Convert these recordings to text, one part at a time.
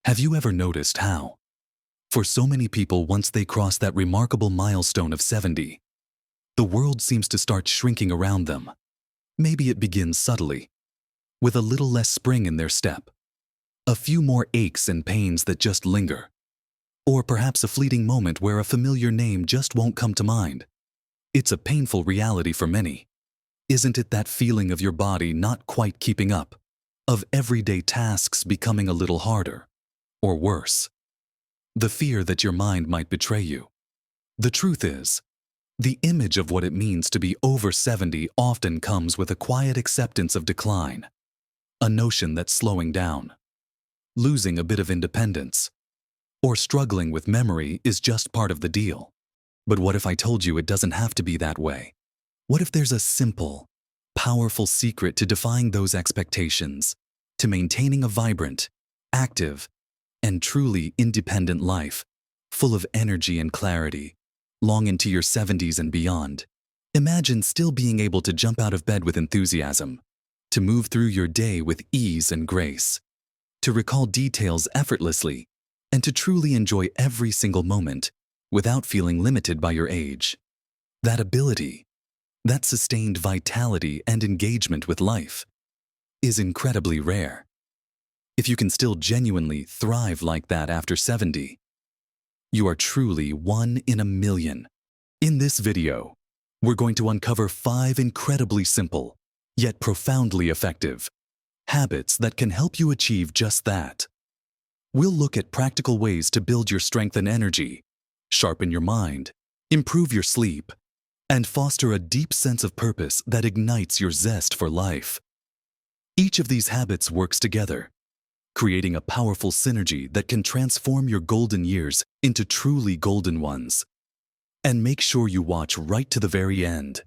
Have you ever noticed how, for so many people, once they cross that remarkable milestone of 70, the world seems to start shrinking around them? Maybe it begins subtly, with a little less spring in their step, a few more aches and pains that just linger, or perhaps a fleeting moment where a familiar name just won't come to mind. It's a painful reality for many. Isn't it that feeling of your body not quite keeping up, of everyday tasks becoming a little harder, or worse? The fear that your mind might betray you. The truth is, the image of what it means to be over 70 often comes with a quiet acceptance of decline, a notion that slowing down, losing a bit of independence, or struggling with memory is just part of the deal. But what if I told you it doesn't have to be that way? What if there's a simple, powerful secret to defying those expectations, to maintaining a vibrant, active, and truly independent life, full of energy and clarity, long into your 70s and beyond? Imagine still being able to jump out of bed with enthusiasm, to move through your day with ease and grace, to recall details effortlessly, and to truly enjoy every single moment without feeling limited by your age. That ability, that sustained vitality and engagement with life, is incredibly rare. If you can still genuinely thrive like that after 70, you are truly one in a million. In this video, we're going to uncover 5 incredibly simple, yet profoundly effective, habits that can help you achieve just that. We'll look at practical ways to build your strength and energy, sharpen your mind, improve your sleep, and foster a deep sense of purpose that ignites your zest for life. Each of these habits works together, creating a powerful synergy that can transform your golden years into truly golden ones. And make sure you watch right to the very end,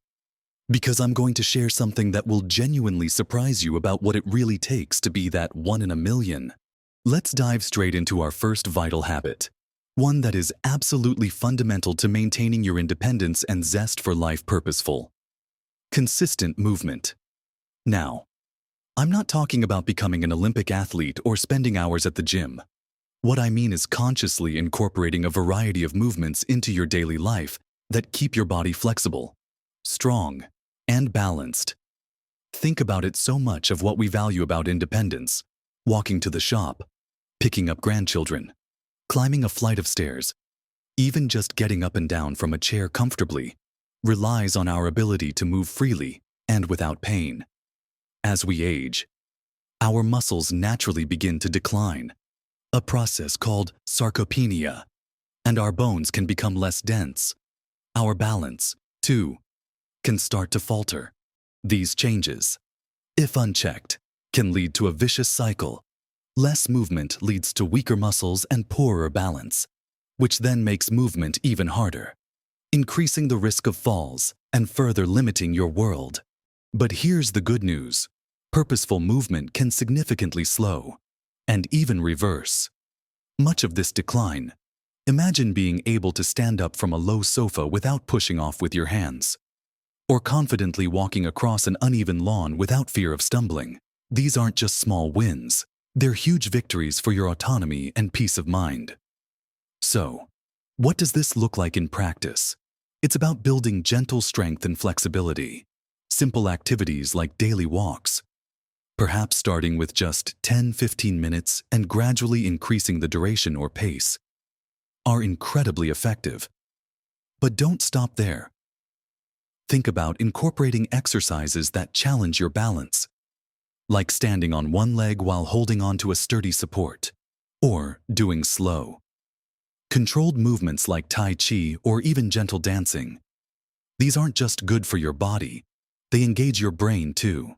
because I'm going to share something that will genuinely surprise you about what it really takes to be that one in a million. Let's dive straight into our first vital habit, one that is absolutely fundamental to maintaining your independence and zest for life purposeful: consistent movement. Now, I'm not talking about becoming an Olympic athlete or spending hours at the gym. What I mean is consciously incorporating a variety of movements into your daily life that keep your body flexible, strong, and balanced. Think about it. So much of what we value about independence, walking to the shop, picking up grandchildren, climbing a flight of stairs, even just getting up and down from a chair comfortably, relies on our ability to move freely and without pain. As we age, our muscles naturally begin to decline, a process called sarcopenia, and our bones can become less dense. Our balance, too, can start to falter. These changes, if unchecked, can lead to a vicious cycle. Less movement leads to weaker muscles and poorer balance, which then makes movement even harder, increasing the risk of falls and further limiting your world. But here's the good news. Purposeful movement can significantly slow and even reverse much of this decline. Imagine being able to stand up from a low sofa without pushing off with your hands, or confidently walking across an uneven lawn without fear of stumbling. These aren't just small wins. They're huge victories for your autonomy and peace of mind. So, what does this look like in practice? It's about building gentle strength and flexibility. Simple activities like daily walks, perhaps starting with just 10-15 minutes and gradually increasing the duration or pace, are incredibly effective. But don't stop there. Think about incorporating exercises that challenge your balance, like standing on one leg while holding onto a sturdy support, or doing slow, controlled movements like Tai Chi or even gentle dancing. These aren't just good for your body, they engage your brain too,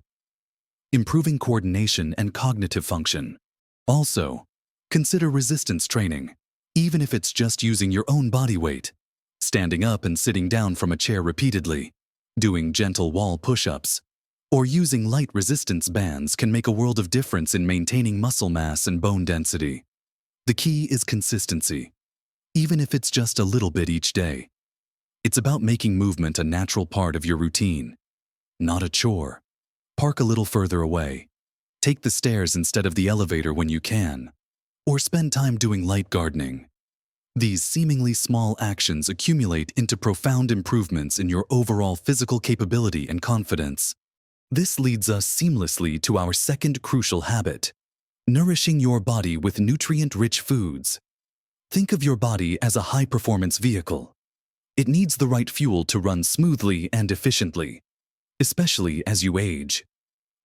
improving coordination and cognitive function. Also, consider resistance training, even if it's just using your own body weight, standing up and sitting down from a chair repeatedly, doing gentle wall push-ups, or using light resistance bands can make a world of difference in maintaining muscle mass and bone density. The key is consistency, even if it's just a little bit each day. It's about making movement a natural part of your routine, not a chore. Park a little further away. Take the stairs instead of the elevator when you can. or spend time doing light gardening. These seemingly small actions accumulate into profound improvements in your overall physical capability and confidence. This leads us seamlessly to our second crucial habit: nourishing your body with nutrient-rich foods. Think of your body as a high-performance vehicle. It needs the right fuel to run smoothly and efficiently, especially as you age.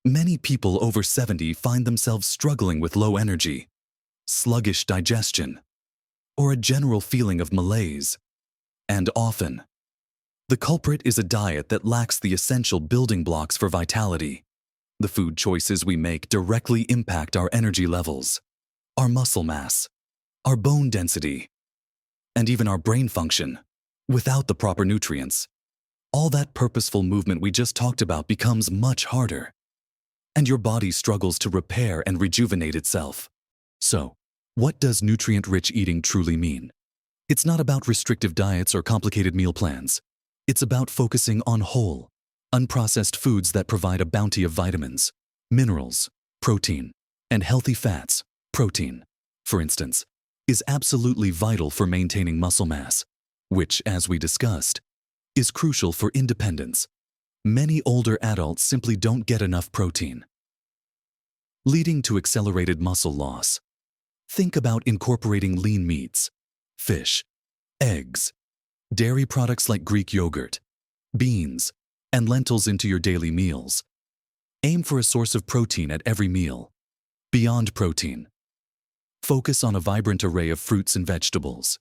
Many people over 70 find themselves struggling with low energy, sluggish digestion, or a general feeling of malaise. And often, the culprit is a diet that lacks the essential building blocks for vitality. The food choices we make directly impact our energy levels, our muscle mass, our bone density, and even our brain function. Without the proper nutrients, all that purposeful movement we just talked about becomes much harder, and your body struggles to repair and rejuvenate itself. So, what does nutrient-rich eating truly mean? It's not about restrictive diets or complicated meal plans. It's about focusing on whole, unprocessed foods that provide a bounty of vitamins, minerals, protein, and healthy fats. Protein, for instance, is absolutely vital for maintaining muscle mass, which, as we discussed, is crucial for independence. Many older adults simply don't get enough protein, leading to accelerated muscle loss. Think about incorporating lean meats, fish, eggs, dairy products like Greek yogurt, beans, and lentils into your daily meals. Aim for a source of protein at every meal. Beyond protein, focus on a vibrant array of fruits and vegetables.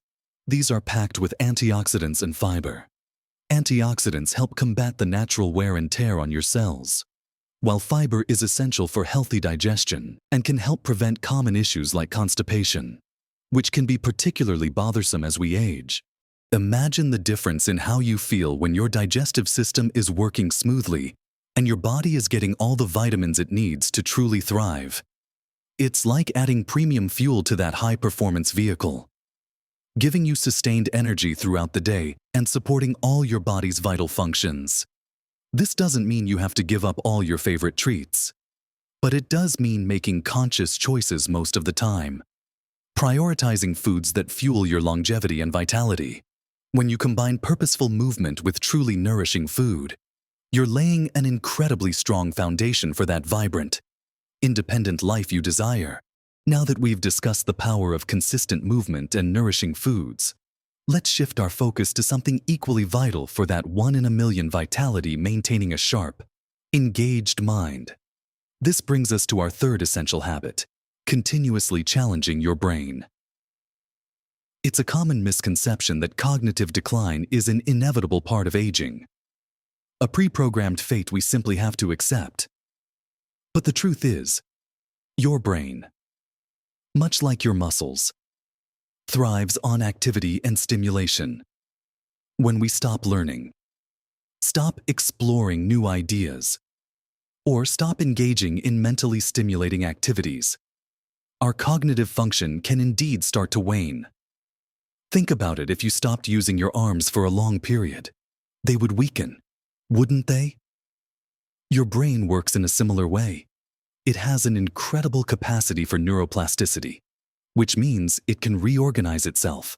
These are packed with antioxidants and fiber. Antioxidants help combat the natural wear and tear on your cells, while fiber is essential for healthy digestion and can help prevent common issues like constipation, which can be particularly bothersome as we age. Imagine the difference in how you feel when your digestive system is working smoothly and your body is getting all the vitamins it needs to truly thrive. It's like adding premium fuel to that high-performance vehicle, giving you sustained energy throughout the day and supporting all your body's vital functions. This doesn't mean you have to give up all your favorite treats, but it does mean making conscious choices most of the time, prioritizing foods that fuel your longevity and vitality. When you combine purposeful movement with truly nourishing food, you're laying an incredibly strong foundation for that vibrant, independent life you desire. Now that we've discussed the power of consistent movement and nourishing foods, let's shift our focus to something equally vital for that 1 in a million vitality: maintaining a sharp, engaged mind. This brings us to our third essential habit: continuously challenging your brain. It's a common misconception that cognitive decline is an inevitable part of aging, a pre-programmed fate we simply have to accept. But the truth is, your brain, much like your muscles, thrives on activity and stimulation. When we stop learning, stop exploring new ideas, or stop engaging in mentally stimulating activities, our cognitive function can indeed start to wane. Think about it: if you stopped using your arms for a long period, they would weaken, wouldn't they? Your brain works in a similar way. It has an incredible capacity for neuroplasticity, which means it can reorganize itself,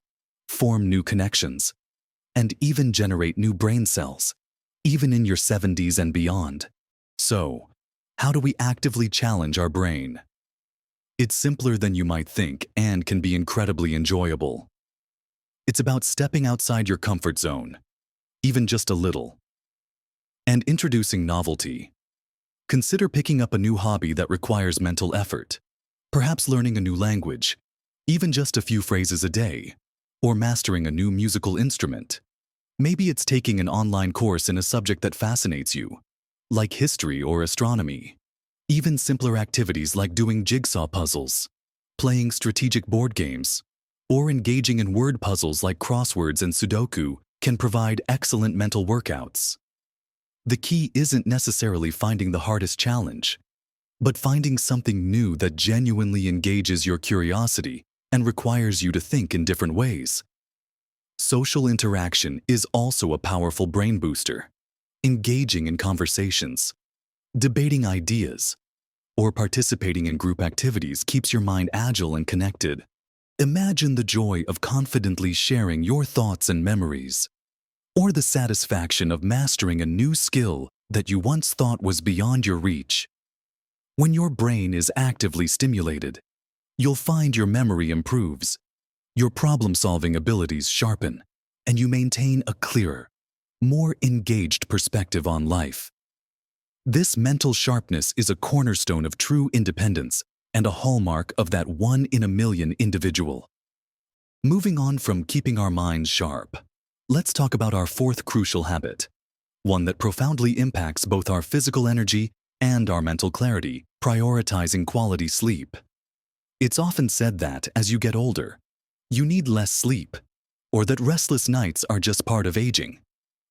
form new connections, and even generate new brain cells, even in your 70s and beyond. So, how do we actively challenge our brain? It's simpler than you might think and can be incredibly enjoyable. It's about stepping outside your comfort zone, even just a little, and introducing novelty. Consider picking up a new hobby that requires mental effort, perhaps learning a new language, even just a few phrases a day, or mastering a new musical instrument. Maybe it's taking an online course in a subject that fascinates you, like history or astronomy. Even simpler activities like doing jigsaw puzzles, playing strategic board games, or engaging in word puzzles like crosswords and Sudoku can provide excellent mental workouts. The key isn't necessarily finding the hardest challenge, but finding something new that genuinely engages your curiosity and requires you to think in different ways. Social interaction is also a powerful brain booster. Engaging in conversations, debating ideas, or participating in group activities keeps your mind agile and connected. Imagine the joy of confidently sharing your thoughts and memories, or the satisfaction of mastering a new skill that you once thought was beyond your reach. When your brain is actively stimulated, you'll find your memory improves, your problem-solving abilities sharpen, and you maintain a clearer, more engaged perspective on life. This mental sharpness is a cornerstone of true independence and a hallmark of that one-in-a-million individual. Moving on from keeping our minds sharp, let's talk about our fourth crucial habit, one that profoundly impacts both our physical energy and our mental clarity: prioritizing quality sleep. It's often said that, as you get older, you need less sleep, or that restless nights are just part of aging.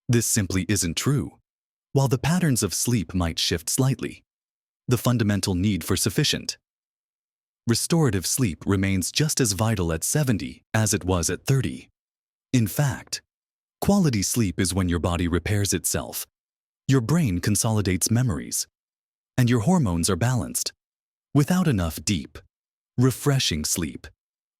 This simply isn't true. While the patterns of sleep might shift slightly, the fundamental need for sufficient, restorative sleep remains just as vital at 70 as it was at 30. In fact, quality sleep is when your body repairs itself, your brain consolidates memories, and your hormones are balanced. Without enough deep, refreshing sleep,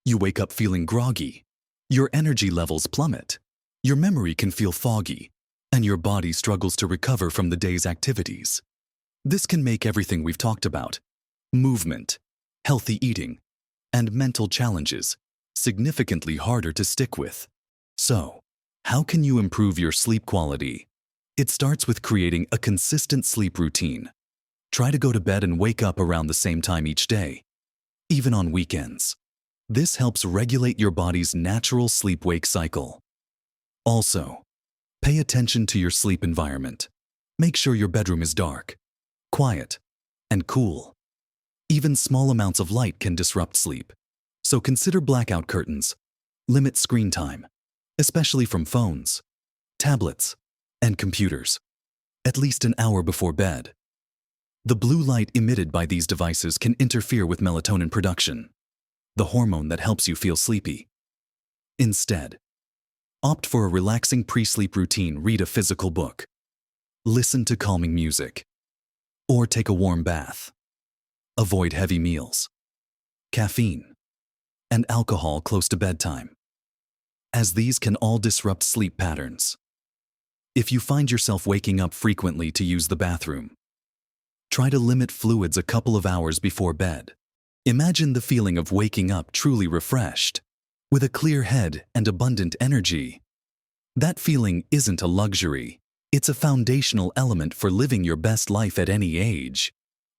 you wake up feeling groggy, your energy levels plummet, your memory can feel foggy, and your body struggles to recover from the day's activities. This can make everything we've talked about, movement, healthy eating, and mental challenges, significantly harder to stick with. So, how can you improve your sleep quality? It starts with creating a consistent sleep routine. Try to go to bed and wake up around the same time each day, even on weekends. This helps regulate your body's natural sleep-wake cycle. Also, pay attention to your sleep environment. Make sure your bedroom is dark, quiet, and cool. Even small amounts of light can disrupt sleep, so consider blackout curtains. Limit screen time, especially from phones, tablets, and computers, at least an hour before bed. The blue light emitted by these devices can interfere with melatonin production, the hormone that helps you feel sleepy. Instead, opt for a relaxing pre-sleep routine. Read a physical book, listen to calming music, or take a warm bath. Avoid heavy meals, caffeine, and alcohol close to bedtime, as these can all disrupt sleep patterns. If you find yourself waking up frequently to use the bathroom, try to limit fluids a couple of hours before bed. Imagine the feeling of waking up truly refreshed, with a clear head and abundant energy. That feeling isn't a luxury. It's a foundational element for living your best life at any age.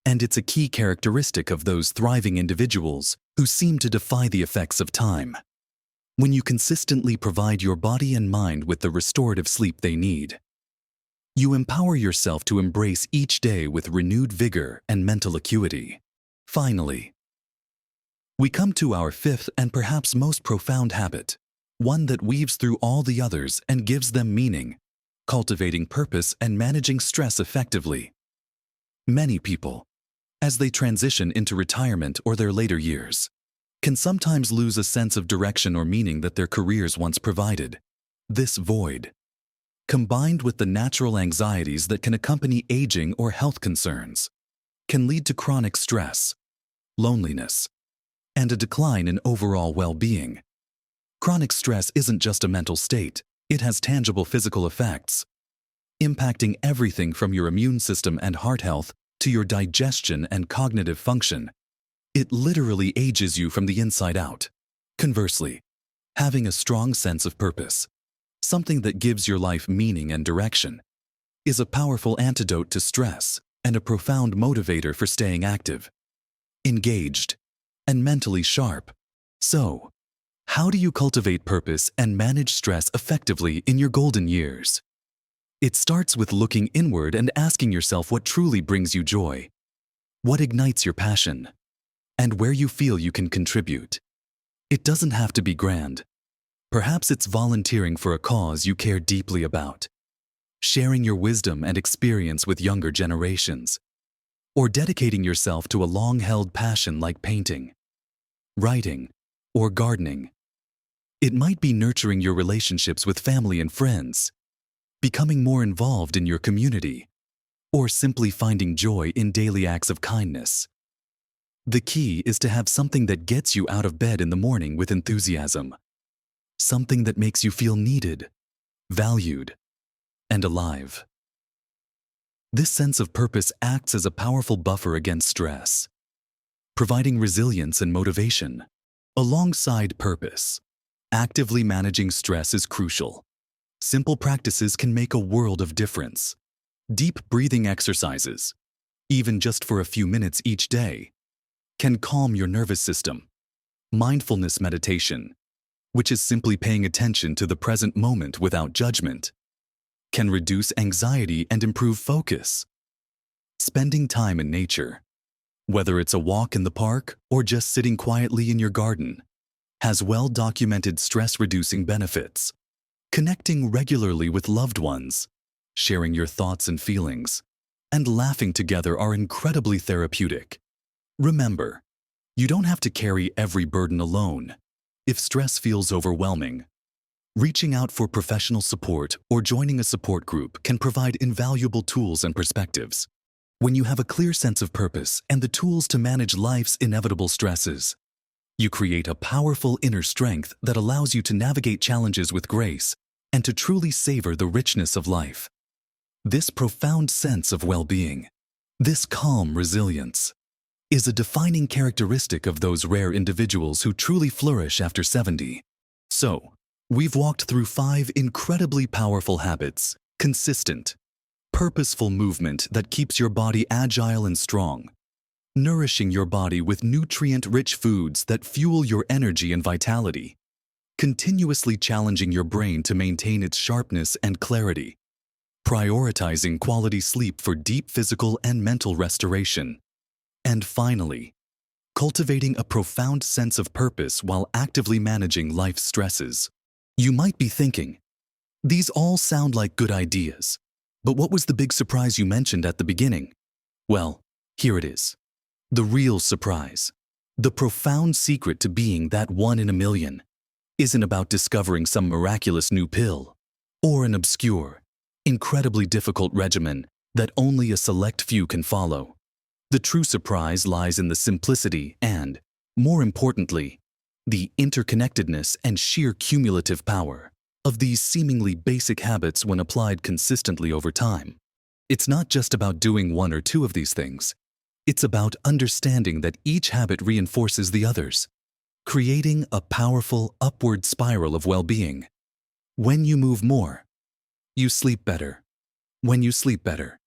And it's a key characteristic of those thriving individuals who seem to defy the effects of time. When you consistently provide your body and mind with the restorative sleep they need, you empower yourself to embrace each day with renewed vigor and mental acuity. Finally, we come to our fifth and perhaps most profound habit, one that weaves through all the others and gives them meaning: cultivating purpose and managing stress effectively. Many people, as they transition into retirement or their later years, can sometimes lose a sense of direction or meaning that their careers once provided. This void, combined with the natural anxieties that can accompany aging or health concerns, can lead to chronic stress, loneliness, and a decline in overall well-being. Chronic stress isn't just a mental state, it has tangible physical effects, impacting everything from your immune system and heart health to your digestion and cognitive function. It literally ages you from the inside out. Conversely, having a strong sense of purpose, something that gives your life meaning and direction, is a powerful antidote to stress and a profound motivator for staying active, engaged, and mentally sharp. So, how do you cultivate purpose and manage stress effectively in your golden years? It starts with looking inward and asking yourself what truly brings you joy, what ignites your passion, and where you feel you can contribute. It doesn't have to be grand. Perhaps it's volunteering for a cause you care deeply about, sharing your wisdom and experience with younger generations, or dedicating yourself to a long-held passion like painting, writing, or gardening. It might be nurturing your relationships with family and friends, becoming more involved in your community, or simply finding joy in daily acts of kindness. The key is to have something that gets you out of bed in the morning with enthusiasm. Something that makes you feel needed, valued, and alive. This sense of purpose acts as a powerful buffer against stress, providing resilience and motivation. Alongside purpose, actively managing stress is crucial. Simple practices can make a world of difference. Deep breathing exercises, even just for a few minutes each day, can calm your nervous system. Mindfulness meditation, which is simply paying attention to the present moment without judgment, can reduce anxiety and improve focus. Spending time in nature, whether it's a walk in the park or just sitting quietly in your garden, has well-documented stress-reducing benefits. Connecting regularly with loved ones, sharing your thoughts and feelings, and laughing together are incredibly therapeutic. Remember, you don't have to carry every burden alone. If stress feels overwhelming, reaching out for professional support or joining a support group can provide invaluable tools and perspectives. When you have a clear sense of purpose and the tools to manage life's inevitable stresses, you create a powerful inner strength that allows you to navigate challenges with grace and to truly savor the richness of life. This profound sense of well-being, this calm resilience, is a defining characteristic of those rare individuals who truly flourish after 70. So, we've walked through 5 incredibly powerful habits: consistent, purposeful movement that keeps your body agile and strong, nourishing your body with nutrient-rich foods that fuel your energy and vitality, continuously challenging your brain to maintain its sharpness and clarity, prioritizing quality sleep for deep physical and mental restoration, and finally, cultivating a profound sense of purpose while actively managing life's stresses. You might be thinking, these all sound like good ideas, but what was the big surprise you mentioned at the beginning? Well, here it is. The real surprise, the profound secret to being that 1 in a million, isn't about discovering some miraculous new pill or an obscure, incredibly difficult regimen that only a select few can follow. The true surprise lies in the simplicity and, more importantly, the interconnectedness and sheer cumulative power of these seemingly basic habits when applied consistently over time. It's not just about doing 1 or 2 of these things. It's about understanding that each habit reinforces the others, creating a powerful upward spiral of well-being. When you move more, you sleep better. When you sleep better,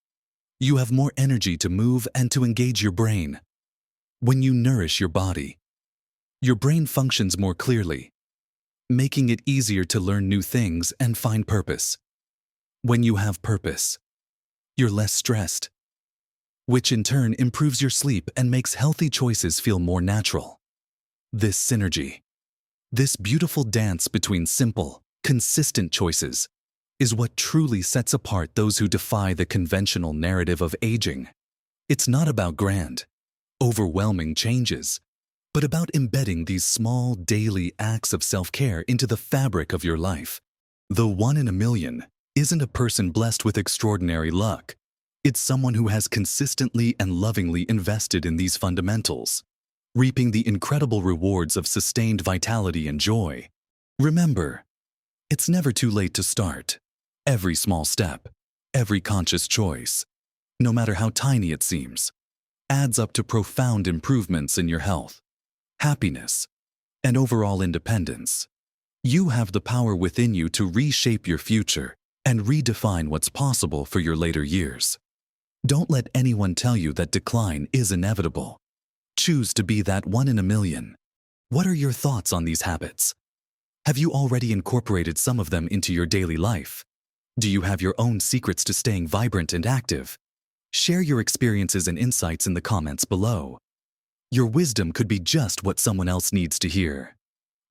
you have more energy to move and to engage your brain. When you nourish your body, your brain functions more clearly, making it easier to learn new things and find purpose. When you have purpose, you're less stressed, which in turn improves your sleep and makes healthy choices feel more natural. This synergy, this beautiful dance between simple, consistent choices, is what truly sets apart those who defy the conventional narrative of aging. It's not about grand, overwhelming changes, but about embedding these small, daily acts of self-care into the fabric of your life. The 1 in a million isn't a person blessed with extraordinary luck. It's someone who has consistently and lovingly invested in these fundamentals, reaping the incredible rewards of sustained vitality and joy. Remember, it's never too late to start. Every small step, every conscious choice, no matter how tiny it seems, adds up to profound improvements in your health, happiness, and overall independence. You have the power within you to reshape your future and redefine what's possible for your later years. Don't let anyone tell you that decline is inevitable. Choose to be that 1 in a million. What are your thoughts on these habits? Have you already incorporated some of them into your daily life? Do you have your own secrets to staying vibrant and active? Share your experiences and insights in the comments below. Your wisdom could be just what someone else needs to hear.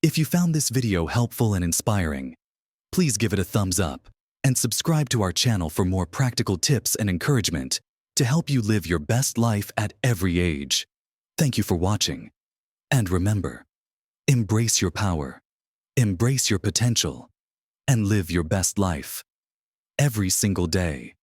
If you found this video helpful and inspiring, please give it a thumbs up and subscribe to our channel for more practical tips and encouragement to help you live your best life at every age. Thank you for watching. And remember, embrace your power, embrace your potential, and live your best life every single day.